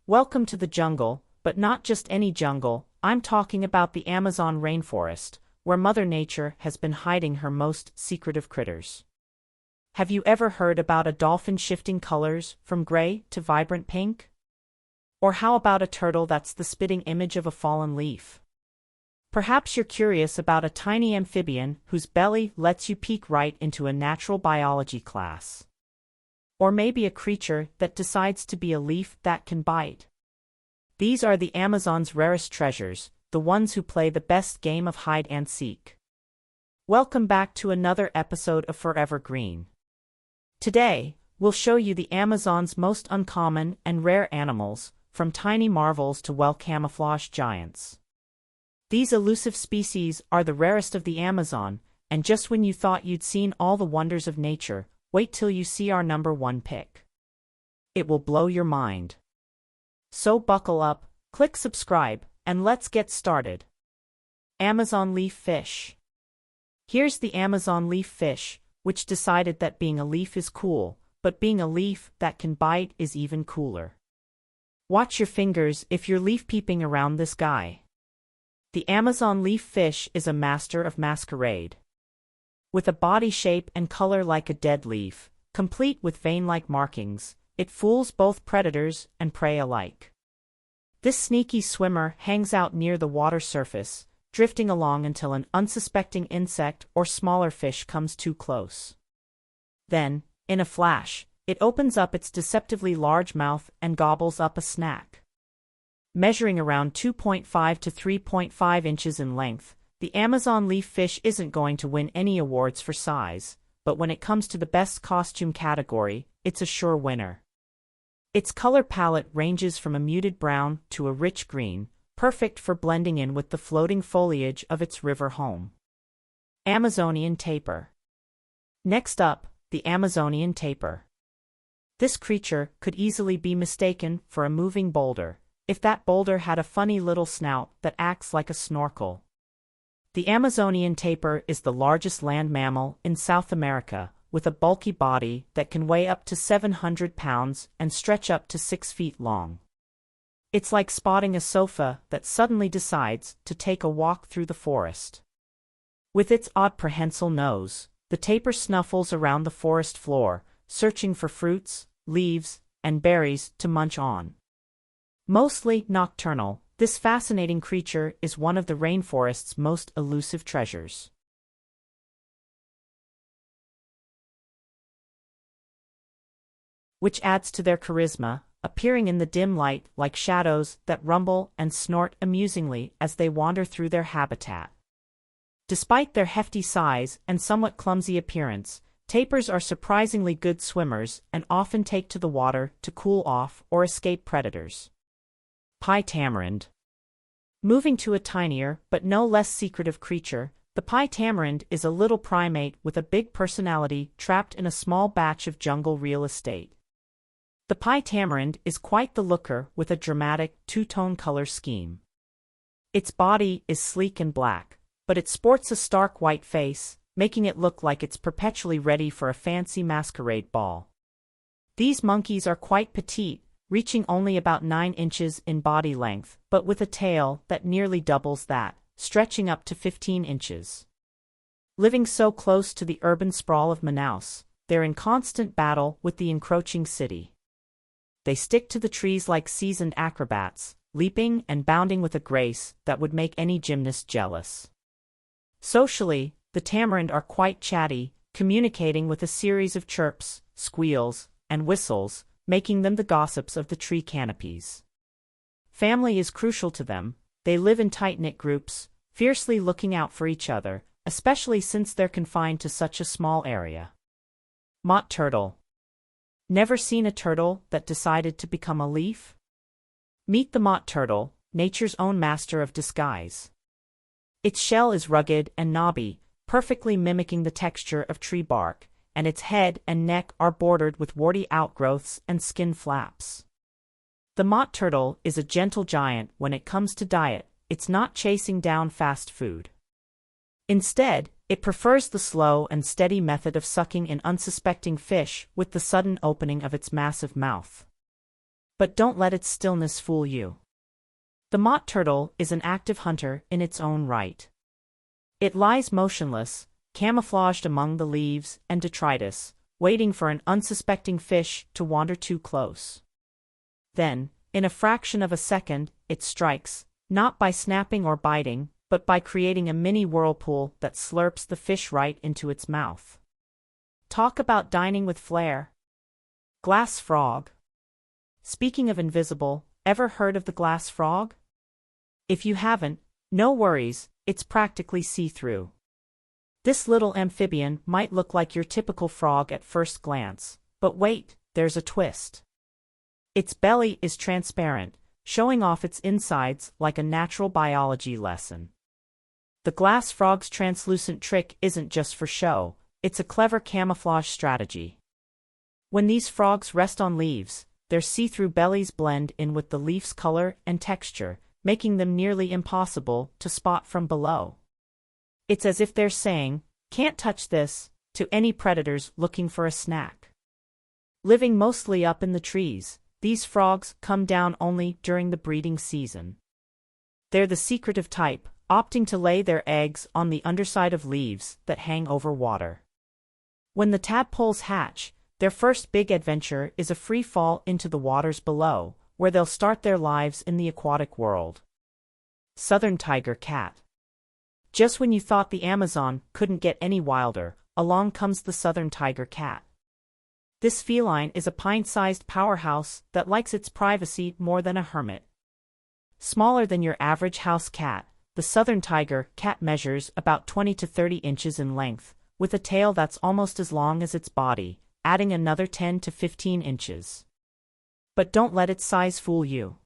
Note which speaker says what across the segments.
Speaker 1: Welcome to the jungle, but not just any jungle. I'm talking about the Amazon rainforest, where Mother Nature has been hiding her most secretive critters. Have you ever heard about a dolphin shifting colors from gray to vibrant pink? Or how about a turtle that's the spitting image of a fallen leaf? Perhaps you're curious about a tiny amphibian whose belly lets you peek right into a natural biology class. Or maybe a creature that decides to be a leaf that can bite. These are the Amazon's rarest treasures, the ones who play the best game of hide and seek. Welcome back to another episode of Forever Green. Today, we'll show you the Amazon's most uncommon and rare animals, from tiny marvels to well-camouflaged giants. These elusive species are the rarest of the Amazon, and just when you thought you'd seen all the wonders of nature, wait till you see our number one pick. It will blow your mind. So buckle up, click subscribe, and let's get started. Amazon leaf fish. Here's the Amazon leaf fish, which decided that being a leaf is cool, but being a leaf that can bite is even cooler. Watch your fingers if you're leaf peeping around this guy. The Amazon leaf fish is a master of masquerade. With a body shape and color like a dead leaf, complete with vein-like markings, it fools both predators and prey alike. This sneaky swimmer hangs out near the water surface, drifting along until an unsuspecting insect or smaller fish comes too close. Then, in a flash, it opens up its deceptively large mouth and gobbles up a snack. Measuring around 2.5 to 3.5 inches in length, the Amazon leaf fish isn't going to win any awards for size, but when it comes to the best costume category, it's a sure winner. Its color palette ranges from a muted brown to a rich green, perfect for blending in with the floating foliage of its river home. Amazonian tapir. Next up, the Amazonian tapir. This creature could easily be mistaken for a moving boulder, if that boulder had a funny little snout that acts like a snorkel. The Amazonian tapir is the largest land mammal in South America, with a bulky body that can weigh up to 700 pounds and stretch up to 6 feet long. It's like spotting a sofa that suddenly decides to take a walk through the forest. With its odd prehensile nose, the tapir snuffles around the forest floor, searching for fruits, leaves, and berries to munch on. Mostly nocturnal, this fascinating creature is one of the rainforest's most elusive treasures. Which adds to their charisma, appearing in the dim light like shadows that rumble and snort amusingly as they wander through their habitat. Despite their hefty size and somewhat clumsy appearance, tapirs are surprisingly good swimmers and often take to the water to cool off or escape predators. Pie tamarind. Moving to a tinier but no less secretive creature, the pie tamarind is a little primate with a big personality trapped in a small batch of jungle real estate. The pie tamarind is quite the looker with a dramatic two-tone color scheme. Its body is sleek and black, but it sports a stark white face, making it look like it's perpetually ready for a fancy masquerade ball. These monkeys are quite petite, reaching only about 9 inches in body length, but with a tail that nearly doubles that, stretching up to 15 inches. Living so close to the urban sprawl of Manaus, they're in constant battle with the encroaching city. They stick to the trees like seasoned acrobats, leaping and bounding with a grace that would make any gymnast jealous. Socially, the tamarind are quite chatty, communicating with a series of chirps, squeals, and whistles, making them the gossips of the tree canopies. Family is crucial to them. They live in tight-knit groups, fiercely looking out for each other, especially since they're confined to such a small area. Motte turtle. Never seen a turtle that decided to become a leaf? Meet the motte turtle, nature's own master of disguise. Its shell is rugged and knobby, perfectly mimicking the texture of tree bark, and its head and neck are bordered with warty outgrowths and skin flaps. The motte turtle is a gentle giant when it comes to diet. It's not chasing down fast food. Instead, it prefers the slow and steady method of sucking in unsuspecting fish with the sudden opening of its massive mouth. But don't let its stillness fool you. The motte turtle is an active hunter in its own right. It lies motionless, camouflaged among the leaves and detritus, waiting for an unsuspecting fish to wander too close. Then, in a fraction of a second, it strikes, not by snapping or biting, but by creating a mini whirlpool that slurps the fish right into its mouth. Talk about dining with flair. Glass frog. Speaking of invisible, ever heard of the glass frog? If you haven't, no worries, it's practically see-through. This little amphibian might look like your typical frog at first glance, but wait, there's a twist. Its belly is transparent, showing off its insides like a natural biology lesson. The glass frog's translucent trick isn't just for show, it's a clever camouflage strategy. When these frogs rest on leaves, their see-through bellies blend in with the leaf's color and texture, making them nearly impossible to spot from below. It's as if they're saying, "Can't touch this," to any predators looking for a snack. Living mostly up in the trees, these frogs come down only during the breeding season. They're the secretive type, opting to lay their eggs on the underside of leaves that hang over water. When the tadpoles hatch, their first big adventure is a free fall into the waters below, where they'll start their lives in the aquatic world. Southern tiger cat. Just when you thought the Amazon couldn't get any wilder, along comes the southern tiger cat. This feline is a pint-sized powerhouse that likes its privacy more than a hermit. Smaller than your average house cat, the southern tiger cat measures about 20 to 30 inches in length, with a tail that's almost as long as its body, adding another 10 to 15 inches. But don't let its size fool you.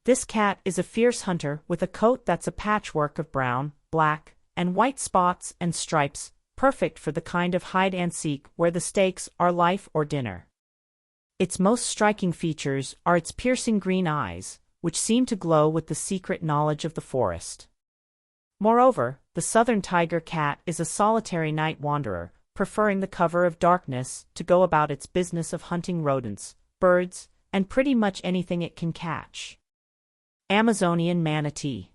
Speaker 1: This cat is a fierce hunter with a coat that's a patchwork of brown, black, and white spots and stripes, perfect for the kind of hide-and-seek where the stakes are life or dinner. Its most striking features are its piercing green eyes, which seem to glow with the secret knowledge of the forest. Moreover, the southern tiger cat is a solitary night wanderer, preferring the cover of darkness to go about its business of hunting rodents, birds, and pretty much anything it can catch. Amazonian manatee.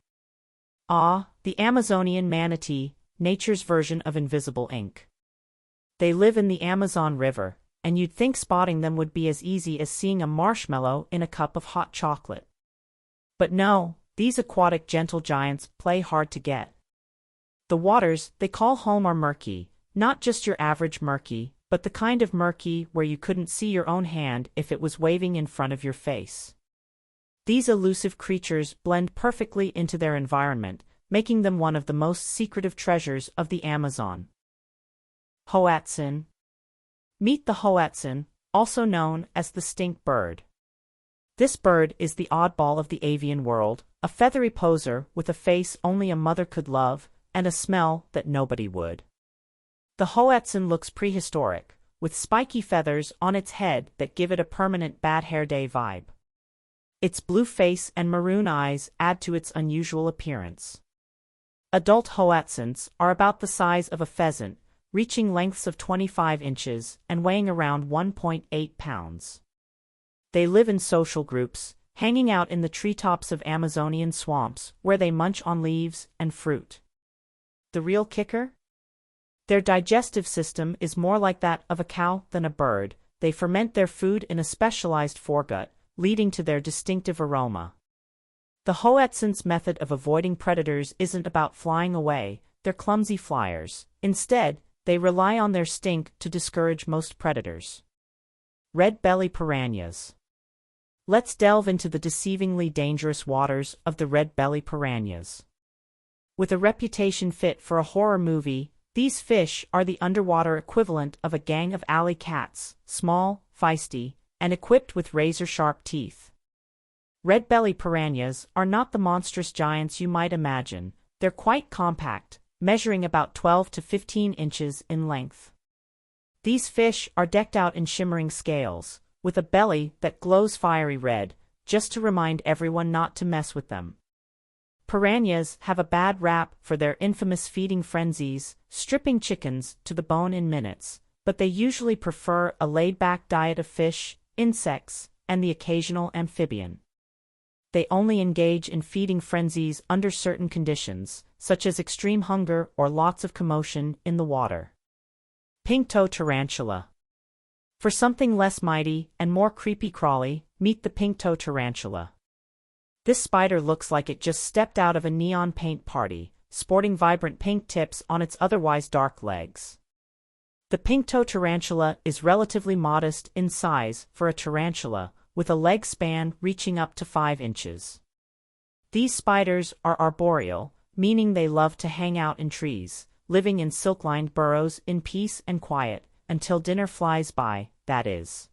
Speaker 1: The Amazonian manatee, nature's version of invisible ink. They live in the Amazon River, and you'd think spotting them would be as easy as seeing a marshmallow in a cup of hot chocolate. But no, these aquatic gentle giants play hard to get. The waters they call home are murky, not just your average murky, but the kind of murky where you couldn't see your own hand if it was waving in front of your face. These elusive creatures blend perfectly into their environment, making them one of the most secretive treasures of the Amazon. Hoatzin. Meet the hoatzin, also known as the stink bird. This bird is the oddball of the avian world, a feathery poser with a face only a mother could love, and a smell that nobody would. The hoatzin looks prehistoric, with spiky feathers on its head that give it a permanent bad hair day vibe. Its blue face and maroon eyes add to its unusual appearance. Adult hoatzins are about the size of a pheasant, reaching lengths of 25 inches and weighing around 1.8 pounds. They live in social groups, hanging out in the treetops of Amazonian swamps where they munch on leaves and fruit. The real kicker? Their digestive system is more like that of a cow than a bird. They ferment their food in a specialized foregut, leading to their distinctive aroma. The hoatzin's method of avoiding predators isn't about flying away, they're clumsy flyers. Instead, they rely on their stink to discourage most predators. Red belly piranhas. Let's delve into the deceivingly dangerous waters of the red belly piranhas. With a reputation fit for a horror movie, these fish are the underwater equivalent of a gang of alley cats, small, feisty, and equipped with razor-sharp teeth. Red belly piranhas are not the monstrous giants you might imagine. They're quite compact, measuring about 12 to 15 inches in length. These fish are decked out in shimmering scales, with a belly that glows fiery red, just to remind everyone not to mess with them. Piranhas have a bad rap for their infamous feeding frenzies, stripping chickens to the bone in minutes, but they usually prefer a laid-back diet of fish, insects, and the occasional amphibian. They only engage in feeding frenzies under certain conditions, such as extreme hunger or lots of commotion in the water. Pink-toe tarantula. For something less mighty and more creepy-crawly, meet the pink-toe tarantula. This spider looks like it just stepped out of a neon paint party, sporting vibrant pink tips on its otherwise dark legs. The pink-toe tarantula is relatively modest in size for a tarantula, with a leg span reaching up to 5 inches. These spiders are arboreal, meaning they love to hang out in trees, living in silk-lined burrows in peace and quiet, until dinner flies by, that is.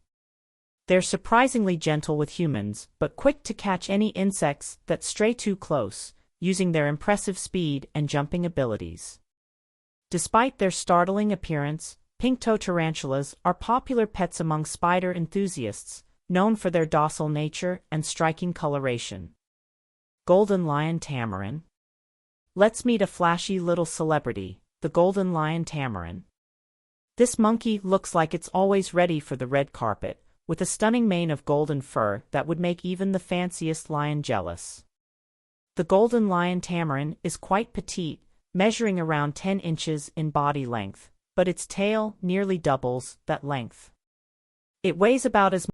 Speaker 1: They're surprisingly gentle with humans, but quick to catch any insects that stray too close, using their impressive speed and jumping abilities. Despite their startling appearance, pink-toe tarantulas are popular pets among spider enthusiasts, known for their docile nature and striking coloration. Golden lion tamarin. Let's meet a flashy little celebrity, the golden lion tamarin. This monkey looks like it's always ready for the red carpet, with a stunning mane of golden fur that would make even the fanciest lion jealous. The golden lion tamarin is quite petite, measuring around 10 inches in body length, but its tail nearly doubles that length. It weighs about as